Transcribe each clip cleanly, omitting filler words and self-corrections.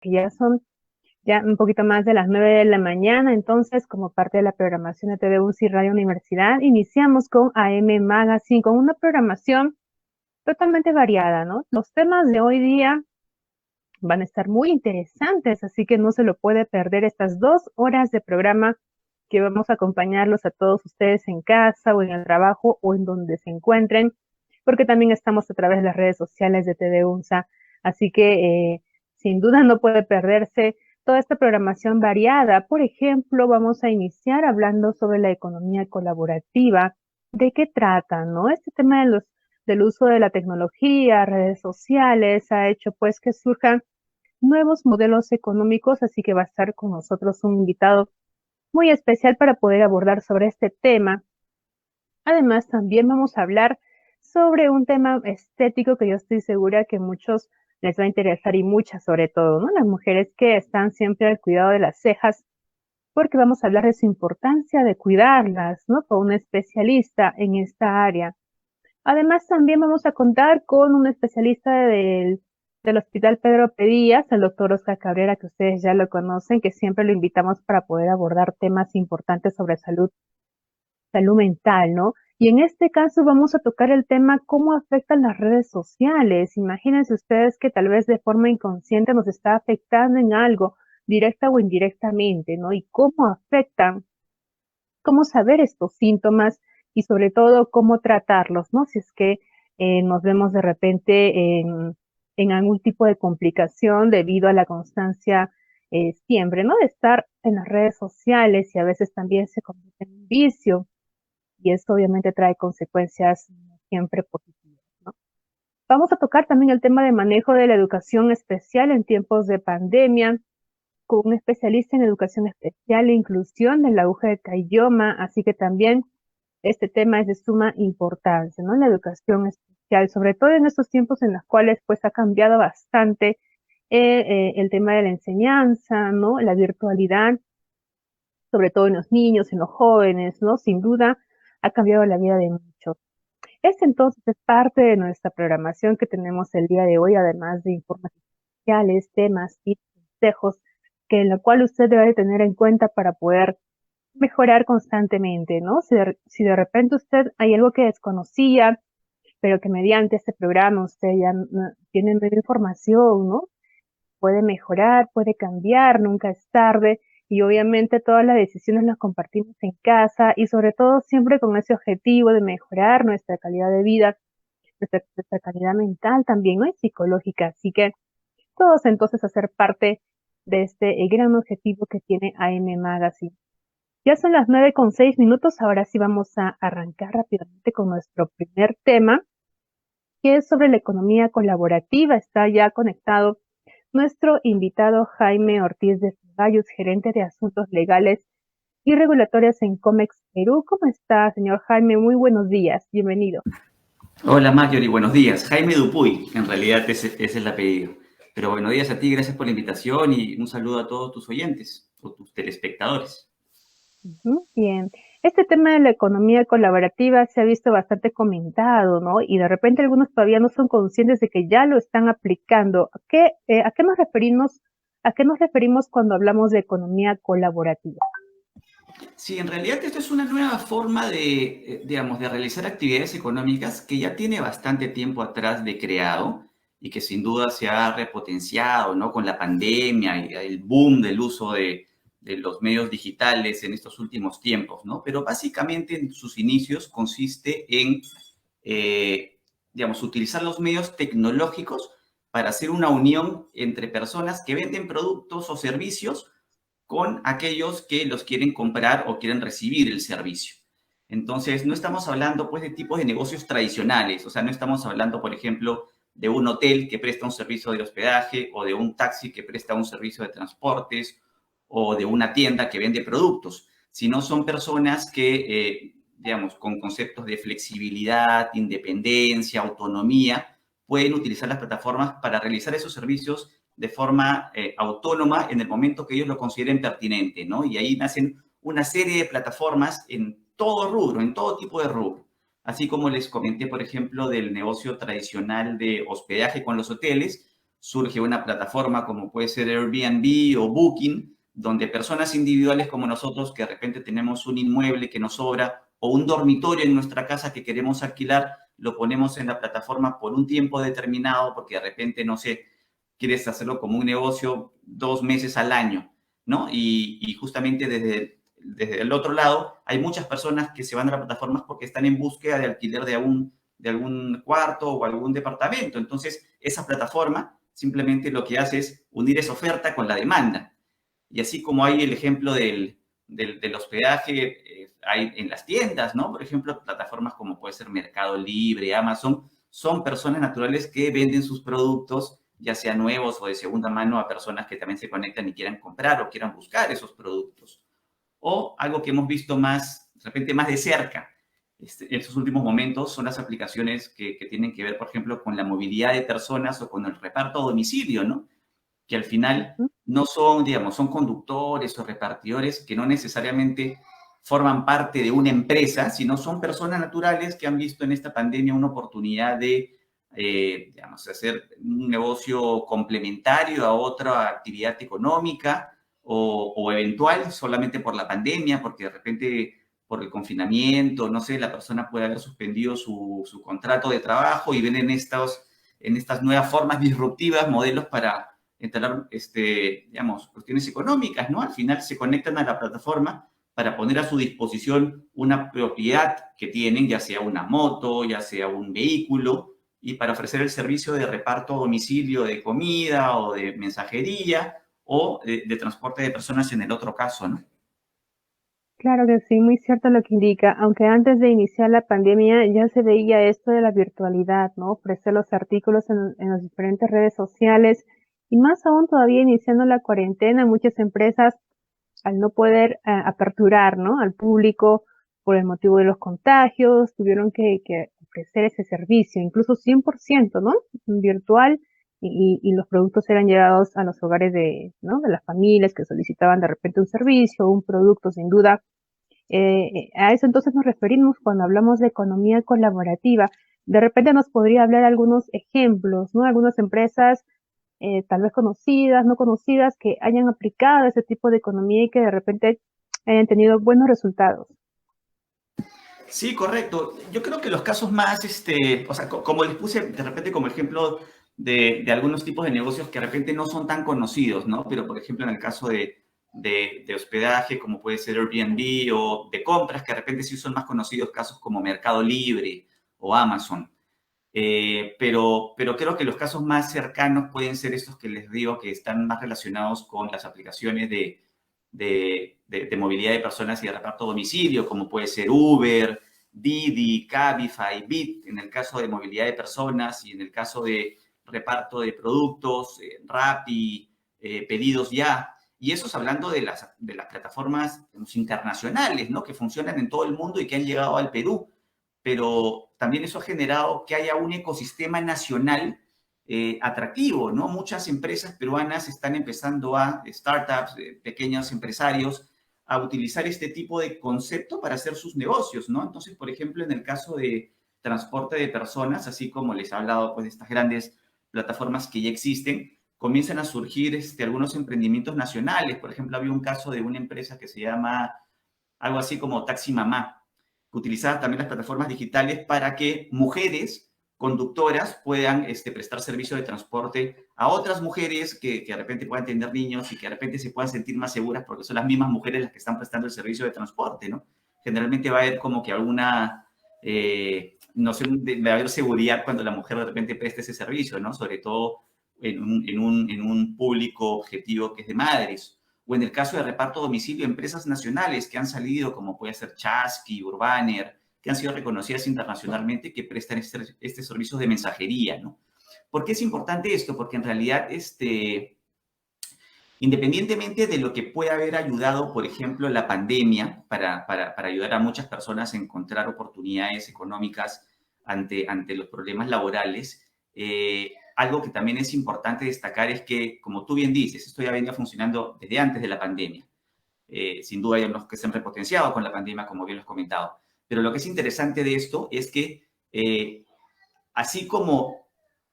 que ya son ya un poquito más de las 9 de la mañana. Entonces, como parte de la programación de TV UNCI Radio Universidad, iniciamos con AM Magazine, con una programación totalmente variada, ¿no? Los temas de hoy día van a estar muy interesantes, así que no se lo puede perder estas 2 horas de programa que vamos a acompañarlos a todos ustedes en casa o en el trabajo o en donde se encuentren, porque también estamos a través de las redes sociales de TV UNSA, así que sin duda no puede perderse toda esta programación variada. Por ejemplo, vamos a iniciar hablando sobre la economía colaborativa. ¿De qué trata, no? Este tema del uso de la tecnología, redes sociales, ha hecho pues que surjan nuevos modelos económicos, así que va a estar con nosotros un invitado muy especial para poder abordar sobre este tema. Además, también vamos a hablar sobre un tema estético que yo estoy segura que muchos les va a interesar y muchas sobre todo, ¿no? Las mujeres que están siempre al cuidado de las cejas, porque vamos a hablar de su importancia de cuidarlas, ¿no? Con un especialista en esta área. Además, también vamos a contar con un especialista del Hospital Pedro Pedías, el doctor Oscar Cabrera, que ustedes ya lo conocen, que siempre lo invitamos para poder abordar temas importantes sobre salud mental, ¿no? Y en este caso vamos a tocar el tema cómo afectan las redes sociales. Imagínense ustedes que tal vez de forma inconsciente nos está afectando en algo, directa o indirectamente, ¿no? Y cómo afectan, cómo saber estos síntomas y sobre todo cómo tratarlos, ¿no? Si es que nos vemos de repente en algún tipo de complicación debido a la constancia siempre, ¿no? De estar en las redes sociales y a veces también se convierte en un vicio y esto obviamente trae consecuencias no siempre positivas, ¿no? Vamos a tocar también el tema de manejo de la educación especial en tiempos de pandemia, con un especialista en educación especial e inclusión de la aguja de Cayoma, así que también este tema es de suma importancia, ¿no? La educación especial, sobre todo en estos tiempos en los cuales pues ha cambiado bastante el tema de la enseñanza, ¿no? La virtualidad, sobre todo en los niños, en los jóvenes, ¿no? Sin duda ha cambiado la vida de muchos. Este entonces es parte de nuestra programación que tenemos el día de hoy, además de informaciones especiales, temas, tips, consejos, que en lo cual usted debe tener en cuenta para poder mejorar constantemente, ¿no? Si de repente usted hay algo que desconocía, pero que mediante este programa usted ya tiene nueva información, ¿no? Puede mejorar, puede cambiar, nunca es tarde y obviamente todas las decisiones las compartimos en casa y sobre todo siempre con ese objetivo de mejorar nuestra calidad de vida, nuestra calidad mental también, ¿no? Y psicológica. Así que todos entonces hacer parte de este gran objetivo que tiene AM Magazine. Ya son las 9:06, ahora sí vamos a arrancar rápidamente con nuestro primer tema, que es sobre la economía colaborativa. Está ya conectado nuestro invitado Jaime Ortiz de Ceballos, gerente de asuntos legales y regulatorios en Comex Perú. ¿Cómo está, señor Jaime? Muy buenos días, bienvenido. Hola Marjorie, buenos días. Jaime Dupuy, en realidad ese es el apellido. Pero buenos días a ti, gracias por la invitación y un saludo a todos tus oyentes o tus telespectadores. Bien, este tema de la economía colaborativa se ha visto bastante comentado, ¿no? Y de repente algunos todavía no son conscientes de que ya lo están aplicando. ¿A qué nos referimos cuando hablamos de economía colaborativa? Sí, en realidad esto es una nueva forma de, digamos, de realizar actividades económicas que ya tiene bastante tiempo atrás de creado y que sin duda se ha repotenciado, ¿no? Con la pandemia y el boom del uso de los medios digitales en estos últimos tiempos, ¿no? Pero básicamente en sus inicios consiste en, eh, digamos, utilizar los medios tecnológicos para hacer una unión entre personas que venden productos o servicios con aquellos que los quieren comprar o quieren recibir el servicio. Entonces, no estamos hablando pues de tipos de negocios tradicionales, o sea, no estamos hablando, por ejemplo, de un hotel que presta un servicio de hospedaje o de un taxi que presta un servicio de transportes o de una tienda que vende productos, sino son personas que, digamos, con conceptos de flexibilidad, independencia, autonomía, pueden utilizar las plataformas para realizar esos servicios de forma autónoma en el momento que ellos lo consideren pertinente, ¿no? Y ahí nacen una serie de plataformas en todo rubro, en todo tipo de rubro. Así como les comenté, por ejemplo, del negocio tradicional de hospedaje con los hoteles, surge una plataforma como puede ser Airbnb o Booking, donde personas individuales como nosotros, que de repente tenemos un inmueble que nos sobra o un dormitorio en nuestra casa que queremos alquilar, lo ponemos en la plataforma por un tiempo determinado, porque de repente, no sé, quieres hacerlo como un negocio 2 meses al año, ¿no? Y justamente desde el otro lado, hay muchas personas que se van a las plataformas porque están en búsqueda de alquiler de algún cuarto o algún departamento. Entonces, esa plataforma simplemente lo que hace es unir esa oferta con la demanda. Y así como hay el ejemplo del hospedaje, hay en las tiendas, ¿no? Por ejemplo, plataformas como puede ser Mercado Libre, Amazon, son personas naturales que venden sus productos, ya sean nuevos o de segunda mano, a personas que también se conectan y quieran comprar o quieran buscar esos productos. O algo que hemos visto más, de repente más de cerca, en estos últimos momentos, son las aplicaciones que tienen que ver, por ejemplo, con la movilidad de personas o con el reparto a domicilio, ¿no? Que al final Ujú. no son, digamos, son conductores o repartidores que no necesariamente forman parte de una empresa, sino son personas naturales que han visto en esta pandemia una oportunidad de, digamos, hacer un negocio complementario a otra actividad económica o eventual solamente por la pandemia, porque de repente por el confinamiento, no sé, la persona puede haber suspendido su contrato de trabajo y ven en estas nuevas formas disruptivas modelos para instalar, digamos, cuestiones económicas, ¿no? Al final se conectan a la plataforma para poner a su disposición una propiedad que tienen, ya sea una moto, ya sea un vehículo, y para ofrecer el servicio de reparto a domicilio de comida o de mensajería o de transporte de personas en el otro caso, ¿no? Claro que sí, muy cierto lo que indica. Aunque antes de iniciar la pandemia ya se veía esto de la virtualidad, ¿no? Ofrecer los artículos en las diferentes redes sociales y más aún todavía iniciando la cuarentena, muchas empresas al no poder aperturar, ¿no? Al público por el motivo de los contagios, tuvieron que ofrecer ese servicio, incluso 100%, ¿no? Virtual y los productos eran llevados a los hogares de, ¿no? De las familias que solicitaban de repente un servicio, un producto, sin duda a eso entonces nos referimos cuando hablamos de economía colaborativa. De repente nos podría hablar algunos ejemplos, ¿no? Algunas empresas tal vez conocidas, no conocidas, que hayan aplicado ese tipo de economía y que de repente hayan tenido buenos resultados. Sí, correcto. Yo creo que los casos más, o sea, como les puse de repente como ejemplo de algunos tipos de negocios que de repente no son tan conocidos, ¿no? Pero, por ejemplo, en el caso de hospedaje, como puede ser Airbnb, o de compras, que de repente sí son más conocidos, casos como Mercado Libre o Amazon. Pero creo que los casos más cercanos pueden ser estos que les digo que están más relacionados con las aplicaciones de movilidad de personas y de reparto a domicilio, como puede ser Uber, Didi, Cabify, Bit, en el caso de movilidad de personas y en el caso de reparto de productos, Rappi, Pedidos Ya. Y eso es hablando de las plataformas internacionales, ¿no? Que funcionan en todo el mundo y que han llegado al Perú, pero también eso ha generado que haya un ecosistema nacional atractivo, ¿no? Muchas empresas peruanas están empezando startups, pequeños empresarios, a utilizar este tipo de concepto para hacer sus negocios, ¿no? Entonces, por ejemplo, en el caso de transporte de personas, así como les he hablado, pues, de estas grandes plataformas que ya existen, comienzan a surgir algunos emprendimientos nacionales. Por ejemplo, había un caso de una empresa que se llama algo así como Taxi Mamá, que utilizaba también las plataformas digitales para que mujeres conductoras puedan prestar servicio de transporte a otras mujeres que de repente puedan tener niños y que de repente se puedan sentir más seguras porque son las mismas mujeres las que están prestando el servicio de transporte, ¿no? Generalmente va a haber como que alguna noción de haber seguridad cuando la mujer de repente presta ese servicio, ¿no? Sobre todo en un público objetivo que es de madres. O en el caso de reparto a domicilio, empresas nacionales que han salido, como puede ser Chasqui, Urbaner, que han sido reconocidas internacionalmente, que prestan este servicio de mensajería, ¿no? ¿Por qué es importante esto? Porque en realidad, independientemente de lo que pueda haber ayudado, por ejemplo, la pandemia para ayudar a muchas personas a encontrar oportunidades económicas ante los problemas laborales, algo que también es importante destacar es que, como tú bien dices, esto ya venía funcionando desde antes de la pandemia. Sin duda hay unos que se han repotenciado con la pandemia, como bien lo has comentado. Pero lo que es interesante de esto es que, así como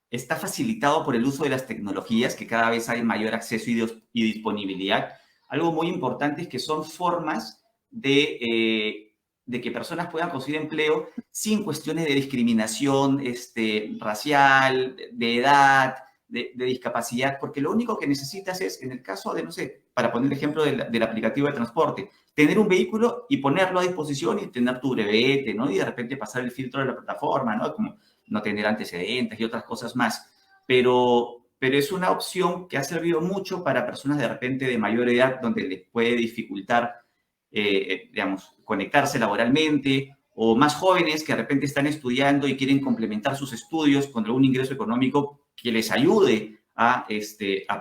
está facilitado por el uso de las tecnologías, que cada vez hay mayor acceso y disponibilidad. Algo muy importante es que son formas de que personas puedan conseguir empleo sin cuestiones de discriminación racial, de edad, de discapacidad, porque lo único que necesitas es, en el caso de, no sé, para poner el ejemplo del aplicativo de transporte, tener un vehículo y ponerlo a disposición y tener tu brevete, ¿no? Y de repente pasar el filtro de la plataforma, ¿no? Como no tener antecedentes y otras cosas más. Pero es una opción que ha servido mucho para personas de repente de mayor edad, donde les puede dificultar, digamos, conectarse laboralmente, o más jóvenes que de repente están estudiando y quieren complementar sus estudios con algún ingreso económico que les ayude a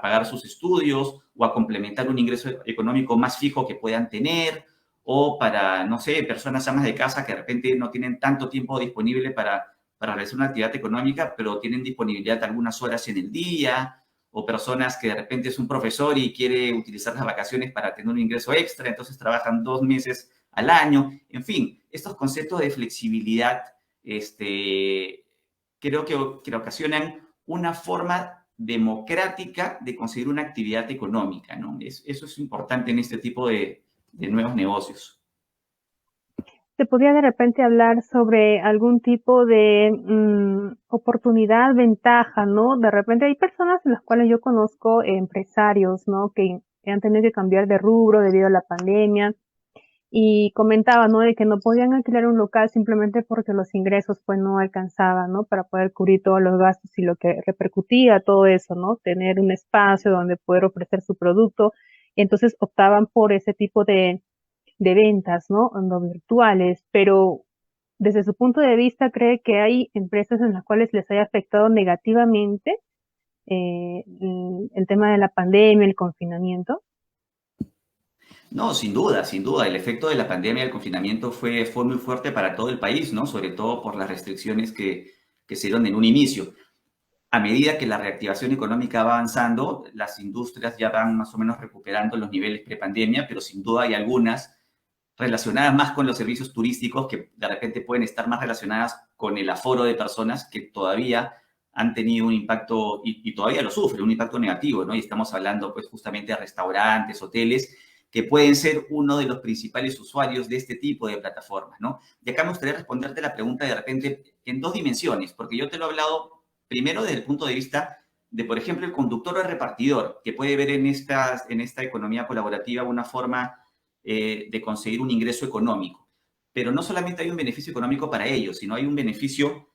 pagar sus estudios o a complementar un ingreso económico más fijo que puedan tener, o para, no sé, personas amas de casa que de repente no tienen tanto tiempo disponible para realizar una actividad económica, pero tienen disponibilidad algunas horas en el día, o personas que de repente es un profesor y quiere utilizar las vacaciones para tener un ingreso extra, entonces trabajan 2 meses al año. En fin, estos conceptos de flexibilidad creo que ocasionan una forma democrática de conseguir una actividad económica, ¿no? Eso es importante en este tipo de nuevos negocios. ¿Se podría de repente hablar sobre algún tipo de oportunidad, ventaja, ¿no? De repente hay personas en las cuales yo conozco empresarios, ¿no? Que han tenido que cambiar de rubro debido a la pandemia y comentaba, ¿no? De que no podían alquilar un local simplemente porque los ingresos pues no alcanzaban, ¿no? Para poder cubrir todos los gastos y lo que repercutía todo eso, ¿no? Tener un espacio donde poder ofrecer su producto. Y entonces optaban por ese tipo de ventas, ¿no? No virtuales, pero desde su punto de vista, ¿cree que hay empresas en las cuales les haya afectado negativamente el tema de la pandemia, el confinamiento? No, sin duda, sin duda. El efecto de la pandemia, el confinamiento fue muy fuerte para todo el país, ¿no? Sobre todo por las restricciones que se dieron en un inicio. A medida que la reactivación económica va avanzando, las industrias ya van más o menos recuperando los niveles prepandemia, pero sin duda hay algunas relacionadas más con los servicios turísticos que de repente pueden estar más relacionadas con el aforo de personas que todavía han tenido un impacto y todavía lo sufren, un impacto negativo, ¿no? Y estamos hablando pues justamente de restaurantes, hoteles, que pueden ser uno de los principales usuarios de este tipo de plataformas, ¿no? Y acá me gustaría responderte la pregunta de repente en dos dimensiones, porque yo te lo he hablado primero desde el punto de vista de, por ejemplo, el conductor o el repartidor, que puede ver en esta economía colaborativa una forma de conseguir un ingreso económico. Pero no solamente hay un beneficio económico para ellos, sino hay un beneficio,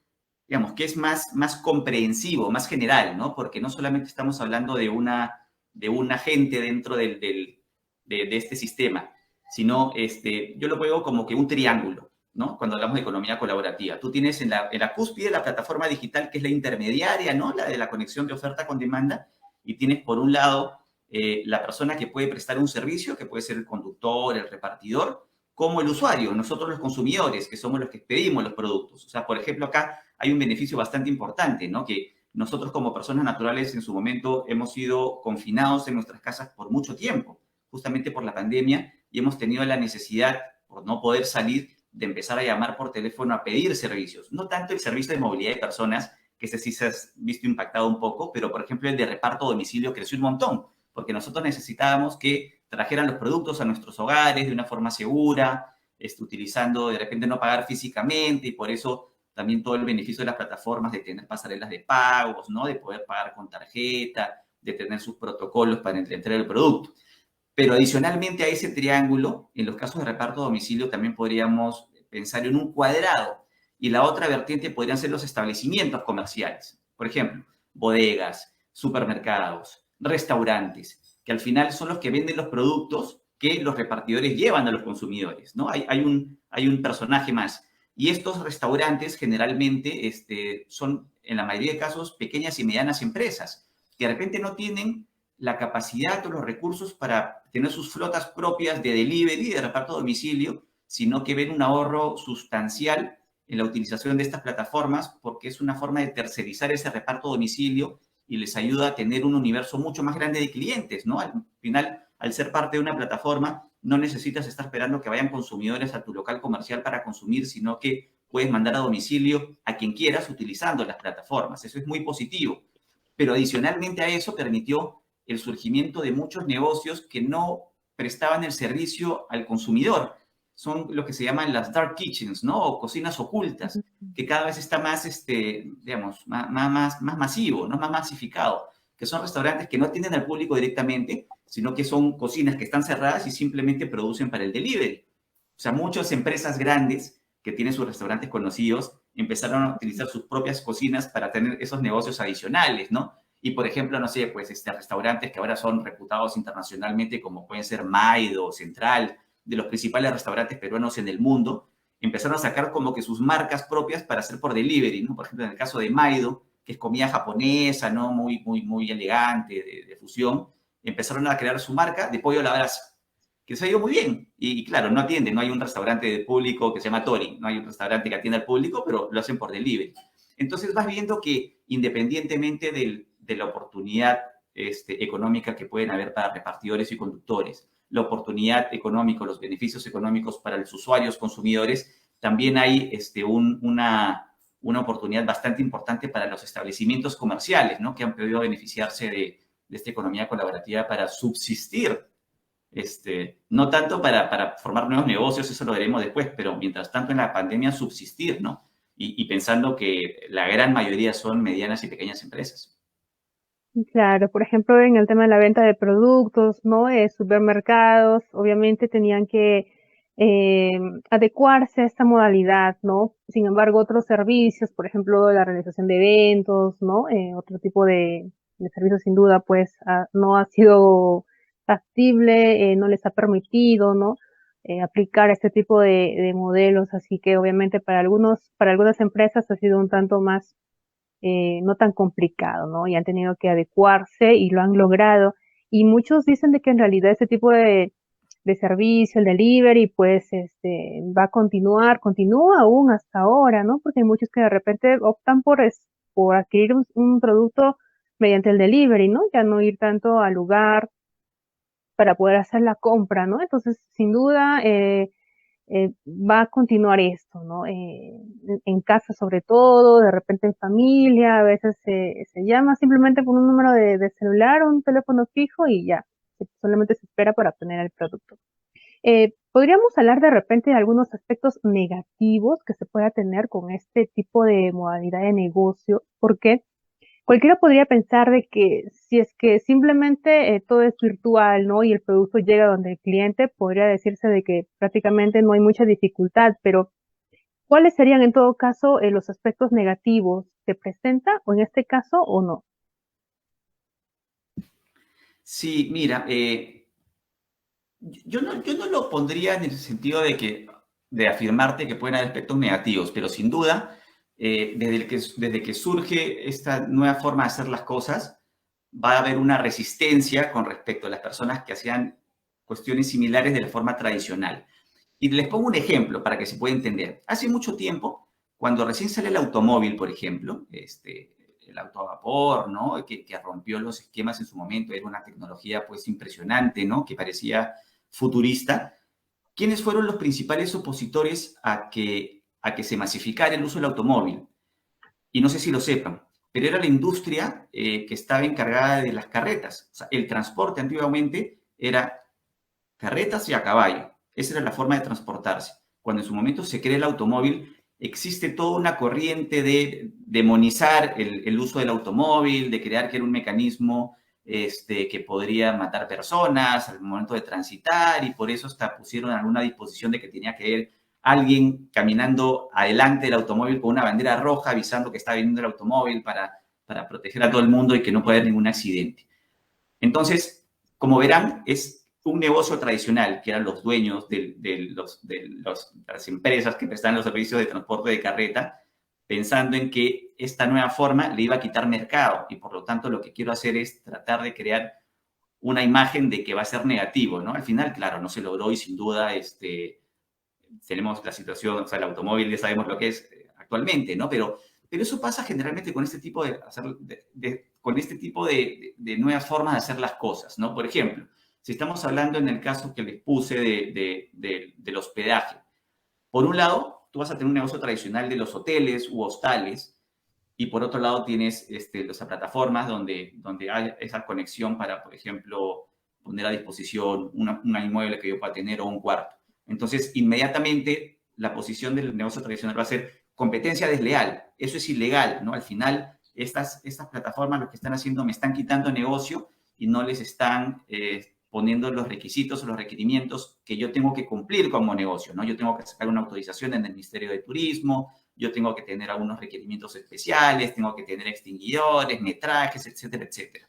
digamos, que es más comprensivo, más general, ¿no? Porque no solamente estamos hablando de un agente dentro de este sistema, sino yo lo veo como que un triángulo, ¿no? Cuando hablamos de economía colaborativa. Tú tienes en la cúspide la plataforma digital, que es la intermediaria, ¿no? La de la conexión de oferta con demanda, y tienes por un lado la persona que puede prestar un servicio, que puede ser el conductor, el repartidor, como el usuario, nosotros los consumidores, que somos los que pedimos los productos. O sea, por ejemplo, acá hay un beneficio bastante importante, ¿no? Que nosotros como personas naturales en su momento hemos sido confinados en nuestras casas por mucho tiempo, justamente por la pandemia, y hemos tenido la necesidad, por no poder salir, de empezar a llamar por teléfono a pedir servicios. No tanto el servicio de movilidad de personas, que ese sí se ha visto impactado un poco, pero por ejemplo el de reparto a domicilio creció un montón, porque nosotros necesitábamos que trajeran los productos a nuestros hogares de una forma segura, utilizando de repente no pagar físicamente, y por eso también todo el beneficio de las plataformas de tener pasarelas de pagos, ¿no? De poder pagar con tarjeta, de tener sus protocolos para entregar el producto. Pero adicionalmente a ese triángulo, en los casos de reparto a domicilio también podríamos pensar en un cuadrado, y la otra vertiente podrían ser los establecimientos comerciales. Por ejemplo, bodegas, supermercados, restaurantes, que al final son los que venden los productos que los repartidores llevan a los consumidores, ¿no? Hay un personaje más. Y estos restaurantes generalmente son, en la mayoría de casos, pequeñas y medianas empresas que de repente no tienen la capacidad o los recursos para tener sus flotas propias de delivery, de reparto a domicilio, sino que ven un ahorro sustancial en la utilización de estas plataformas, porque es una forma de tercerizar ese reparto a domicilio y les ayuda a tener un universo mucho más grande de clientes, ¿no? Al final, al ser parte de una plataforma, no necesitas estar esperando que vayan consumidores a tu local comercial para consumir, sino que puedes mandar a domicilio a quien quieras utilizando las plataformas. Eso es muy positivo. Pero adicionalmente a eso permitió el surgimiento de muchos negocios que no prestaban el servicio al consumidor. Son lo que se llaman las dark kitchens, ¿no? O cocinas ocultas, que cada vez está más, digamos, más masivo, ¿no? Más masificado, que son restaurantes que no atienden al público directamente, sino que son cocinas que están cerradas y simplemente producen para el delivery. O sea, muchas empresas grandes que tienen sus restaurantes conocidos empezaron a utilizar sus propias cocinas para tener esos negocios adicionales, ¿no? Y, por ejemplo, no sé, pues restaurantes que ahora son reputados internacionalmente, como pueden ser Maido, Central, de los principales restaurantes peruanos en el mundo, empezaron a sacar como que sus marcas propias para hacer por delivery, ¿no? Por ejemplo, en el caso de Maido, que es comida japonesa, ¿no? Muy elegante, de fusión, empezaron a crear su marca de pollo a la brasa, que se ha ido muy bien. Y claro, no atiende, no hay un restaurante de público que se llama Tori, no hay un restaurante que atienda al público, pero lo hacen por delivery. Entonces vas viendo que independientemente de la oportunidad económica que pueden haber para repartidores y conductores, la oportunidad económica, los beneficios económicos para los usuarios, consumidores, también hay una oportunidad bastante importante para los establecimientos comerciales, ¿no? Que han podido beneficiarse de esta economía colaborativa para subsistir. No tanto para formar nuevos negocios, eso lo veremos después, pero mientras tanto en la pandemia subsistir, ¿no? Y pensando que la gran mayoría son medianas y pequeñas empresas. Claro, por ejemplo, en el tema de la venta de productos, ¿no? Supermercados, obviamente tenían que eh, adecuarse a esta modalidad, ¿no? Sin embargo, otros servicios, por ejemplo, la realización de eventos, ¿no? Otro tipo de servicios, sin duda, pues no ha sido factible, no les ha permitido, ¿no? Aplicar este tipo de modelos, así que obviamente para algunas empresas ha sido un tanto más no tan complicado, ¿no? Y han tenido que adecuarse y lo han logrado. Y muchos dicen de que en realidad ese tipo de servicio, el delivery, pues va a continuar, continúa aún hasta ahora, ¿no? Porque hay muchos que de repente optan por adquirir un producto mediante el delivery, ¿no? Ya no ir tanto al lugar para poder hacer la compra, ¿no? Entonces, sin duda, va a continuar esto, ¿no? En casa sobre todo, de repente en familia, a veces se llama simplemente por un número de celular o un teléfono fijo y ya, solamente se espera para obtener el producto. Podríamos hablar de repente de algunos aspectos negativos que se pueda tener con este tipo de modalidad de negocio, porque cualquiera podría pensar de que si es que simplemente todo es virtual, ¿no? Y el producto llega donde el cliente, podría decirse de que prácticamente no hay mucha dificultad, pero ¿cuáles serían en todo caso los aspectos negativos? ¿Se presenta o en este caso o no? Sí, mira, yo no lo pondría en el sentido de afirmarte que pueden haber aspectos negativos, pero sin duda, desde que surge esta nueva forma de hacer las cosas, va a haber una resistencia con respecto a las personas que hacían cuestiones similares de la forma tradicional. Y les pongo un ejemplo para que se pueda entender. Hace mucho tiempo, cuando recién sale el automóvil, por ejemplo, el auto a vapor, ¿no? Que rompió los esquemas en su momento, era una tecnología pues impresionante, ¿no? Que parecía futurista. ¿Quiénes fueron los principales opositores a que se masificara el uso del automóvil? Y no sé si lo sepan, pero era la industria que estaba encargada de las carretas. O sea, el transporte antiguamente era carretas y a caballo. Esa era la forma de transportarse. Cuando en su momento se crea el automóvil, existe toda una corriente de demonizar el uso del automóvil, de crear que era un mecanismo que podría matar personas al momento de transitar, y por eso hasta pusieron alguna disposición de que tenía que ir alguien caminando adelante del automóvil con una bandera roja avisando que está viniendo el automóvil para proteger a todo el mundo y que no pueda haber ningún accidente. Entonces, como verán, es un negocio tradicional, que eran los dueños las empresas que prestan los servicios de transporte de carreta, pensando en que esta nueva forma le iba a quitar mercado, y por lo tanto lo que quiero hacer es tratar de crear una imagen de que va a ser negativo, ¿no? Al final, claro, no se logró, y sin duda tenemos la situación, o sea, el automóvil ya sabemos lo que es actualmente, ¿no? Pero eso pasa generalmente con este tipo de nuevas formas de hacer las cosas, ¿no? Por ejemplo, si estamos hablando en el caso que les puse del hospedaje, por un lado, tú vas a tener un negocio tradicional de los hoteles u hostales, y por otro lado tienes las plataformas donde hay esa conexión para, por ejemplo, poner a disposición un inmueble que yo pueda tener o un cuarto. Entonces, inmediatamente la posición del negocio tradicional va a ser competencia desleal. Eso es ilegal, ¿no? Al final, estas plataformas lo que están haciendo me están quitando negocio y no les están poniendo los requisitos o los requerimientos que yo tengo que cumplir como negocio, ¿no? Yo tengo que sacar una autorización en el Ministerio de Turismo, yo tengo que tener algunos requerimientos especiales, tengo que tener extinguidores, metrajes, etcétera, etcétera.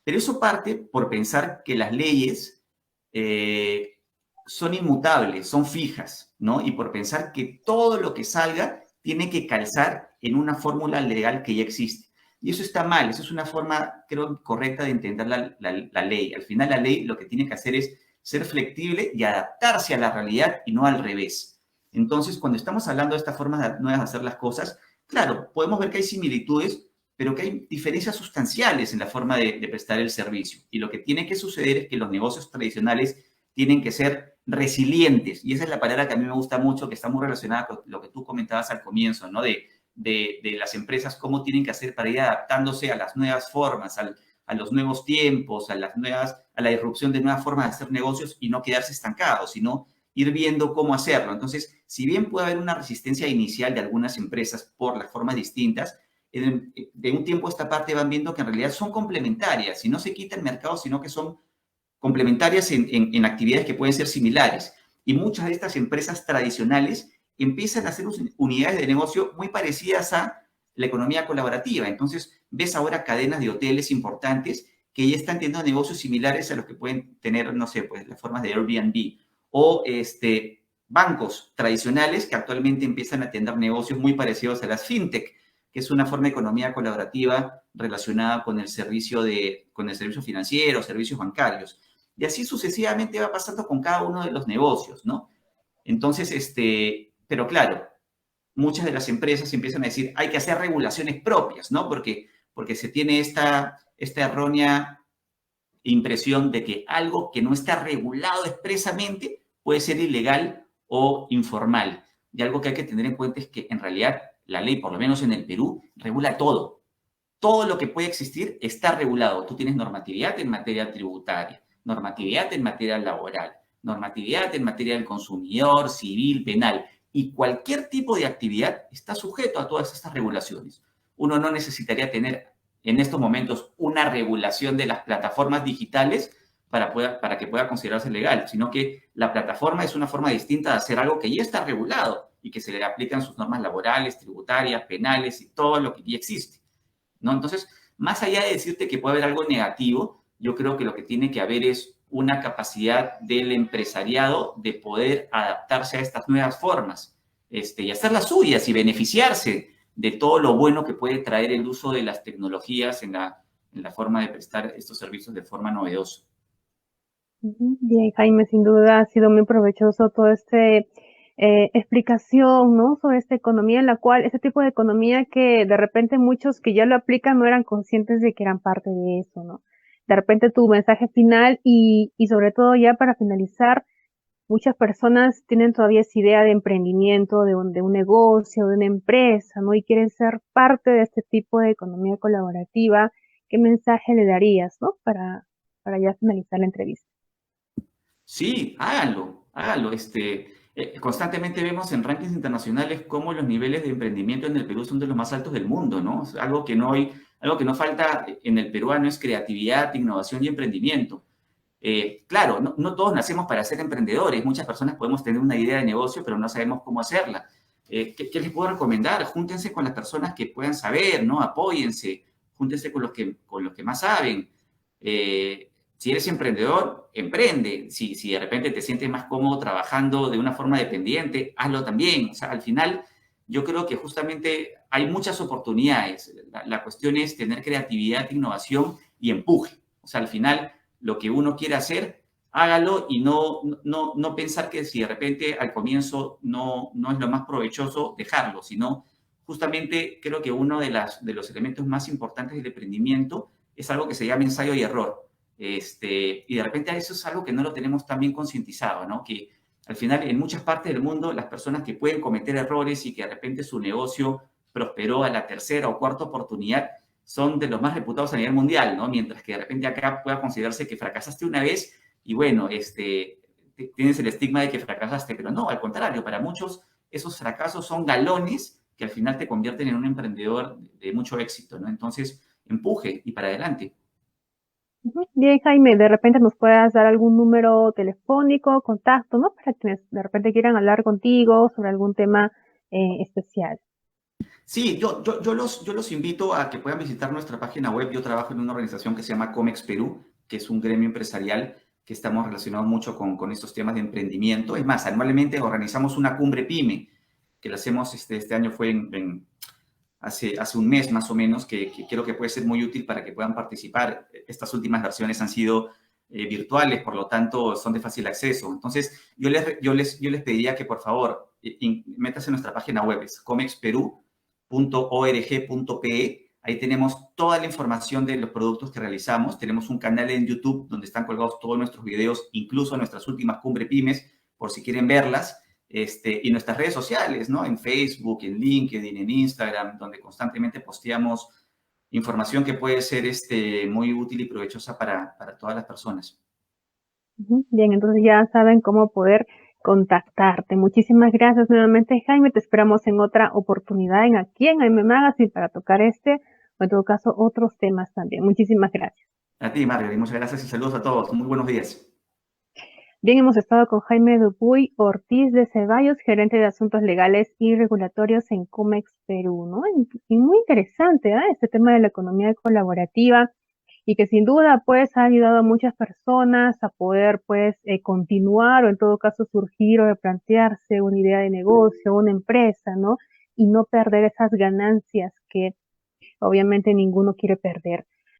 Pero eso parte por pensar que las leyes son inmutables, son fijas, ¿no? Y por pensar que todo lo que salga tiene que calzar en una fórmula legal que ya existe. Y eso está mal, eso es una forma, creo, correcta de entender la ley. Al final la ley lo que tiene que hacer es ser flexible y adaptarse a la realidad y no al revés. Entonces, cuando estamos hablando de estas formas nuevas de hacer las cosas, claro, podemos ver que hay similitudes, pero que hay diferencias sustanciales en la forma de prestar el servicio. Y lo que tiene que suceder es que los negocios tradicionales tienen que ser resilientes. Y esa es la palabra que a mí me gusta mucho, que está muy relacionada con lo que tú comentabas al comienzo, ¿no? De las empresas, cómo tienen que hacer para ir adaptándose a las nuevas formas, a los nuevos tiempos, a la irrupción de nuevas formas de hacer negocios y no quedarse estancados, sino ir viendo cómo hacerlo. Entonces, si bien puede haber una resistencia inicial de algunas empresas por las formas distintas, de un tiempo a esta parte van viendo que en realidad son complementarias y no se quita el mercado, sino que son complementarias en actividades que pueden ser similares. Y muchas de estas empresas tradicionales empiezan a hacer unidades de negocio muy parecidas a la economía colaborativa. Entonces, ves ahora cadenas de hoteles importantes que ya están teniendo negocios similares a los que pueden tener, no sé, pues las formas de Airbnb o bancos tradicionales que actualmente empiezan a tener negocios muy parecidos a las fintech, que es una forma de economía colaborativa relacionada con el servicio financiero, servicios bancarios. Y así sucesivamente va pasando con cada uno de los negocios, ¿no? Entonces, pero claro, muchas de las empresas empiezan a decir, hay que hacer regulaciones propias, ¿no? Porque se tiene esta errónea impresión de que algo que no está regulado expresamente puede ser ilegal o informal. Y algo que hay que tener en cuenta es que en realidad la ley, por lo menos en el Perú, regula todo. Todo lo que puede existir está regulado. Tú tienes normatividad en materia tributaria, normatividad en materia laboral, normatividad en materia del consumidor, civil, penal. Y cualquier tipo de actividad está sujeto a todas estas regulaciones. Uno no necesitaría tener en estos momentos una regulación de las plataformas digitales para que pueda considerarse legal, sino que la plataforma es una forma distinta de hacer algo que ya está regulado y que se le aplican sus normas laborales, tributarias, penales y todo lo que ya existe, ¿no? Entonces, más allá de decirte que puede haber algo negativo, yo creo que lo que tiene que haber es una capacidad del empresariado de poder adaptarse a estas nuevas formas y hacer las suyas y beneficiarse de todo lo bueno que puede traer el uso de las tecnologías en la forma de prestar estos servicios de forma novedosa. Bien, Jaime, sin duda ha sido muy provechoso todo explicación, ¿no? Sobre esta economía en la cual, este tipo de economía que de repente muchos que ya lo aplican no eran conscientes de que eran parte de eso, ¿no? De repente tu mensaje final y sobre todo ya para finalizar, muchas personas tienen todavía esa idea de emprendimiento, de un negocio, de una empresa, ¿no? Y quieren ser parte de este tipo de economía colaborativa. ¿Qué mensaje le darías, ¿no? Para ya finalizar la entrevista. Sí, háganlo, háganlo. Constantemente vemos en rankings internacionales cómo los niveles de emprendimiento en el Perú son de los más altos del mundo, ¿no? Algo que no falta en el peruano es creatividad, innovación y emprendimiento. Claro, no todos nacemos para ser emprendedores. Muchas personas podemos tener una idea de negocio, pero no sabemos cómo hacerla. ¿Qué les puedo recomendar? Júntense con las personas que puedan saber, ¿no? Apóyense, júntense con los que más saben. Si eres emprendedor, emprende. Si de repente te sientes más cómodo trabajando de una forma dependiente, hazlo también. O sea, al final, yo creo que justamente hay muchas oportunidades. La cuestión es tener creatividad, innovación y empuje. O sea, al final, lo que uno quiere hacer, hágalo y no pensar que si de repente al comienzo no es lo más provechoso, dejarlo, sino justamente creo que uno de los elementos más importantes del emprendimiento es algo que se llama ensayo y error. Y de repente eso es algo que no lo tenemos tan bien concientizado, ¿no? Que Al final, en muchas partes del mundo, las personas que pueden cometer errores y que de repente su negocio prosperó a la tercera o cuarta oportunidad son de los más reputados a nivel mundial, ¿no? Mientras que de repente acá pueda considerarse que fracasaste una vez y bueno, tienes el estigma de que fracasaste, pero no, al contrario, para muchos esos fracasos son galones que al final te convierten en un emprendedor de mucho éxito, ¿no? Entonces, empuje y para adelante. Bien, Jaime, de repente nos puedas dar algún número telefónico, contacto, ¿no? Para quienes de repente quieran hablar contigo sobre algún tema especial. Sí, yo los invito a que puedan visitar nuestra página web. Yo trabajo en una organización que se llama Comex Perú, que es un gremio empresarial que estamos relacionados mucho con estos temas de emprendimiento. Es más, anualmente organizamos una cumbre PYME, que la hacemos, este año fue hace un mes más o menos, que creo que puede ser muy útil para que puedan participar. Estas últimas versiones han sido virtuales, por lo tanto son de fácil acceso. Entonces, yo les pediría que por favor métase en nuestra página web, es comexperú.org.pe. Ahí tenemos toda la información de los productos que realizamos. Tenemos un canal en YouTube donde están colgados todos nuestros videos, incluso nuestras últimas cumbre pymes, por si quieren verlas. Y nuestras redes sociales, ¿no? En Facebook, en LinkedIn, en Instagram, donde constantemente posteamos información que puede ser muy útil y provechosa para todas las personas. Bien, entonces ya saben cómo poder contactarte. Muchísimas gracias nuevamente, Jaime. Te esperamos en otra oportunidad aquí en AM Magazine para tocar o en todo caso otros temas también. Muchísimas gracias. A ti, Mario, muchas gracias y saludos a todos. Muy buenos días. Bien, hemos estado con Jaime Dupuy Ortiz de Ceballos, gerente de Asuntos Legales y Regulatorios en Comex Perú, ¿no? Y muy interesante, este tema de la economía colaborativa y que sin duda, pues, ha ayudado a muchas personas a poder, pues, continuar o en todo caso surgir o replantearse una idea de negocio, una empresa, ¿no? Y no perder esas ganancias que obviamente ninguno quiere perder.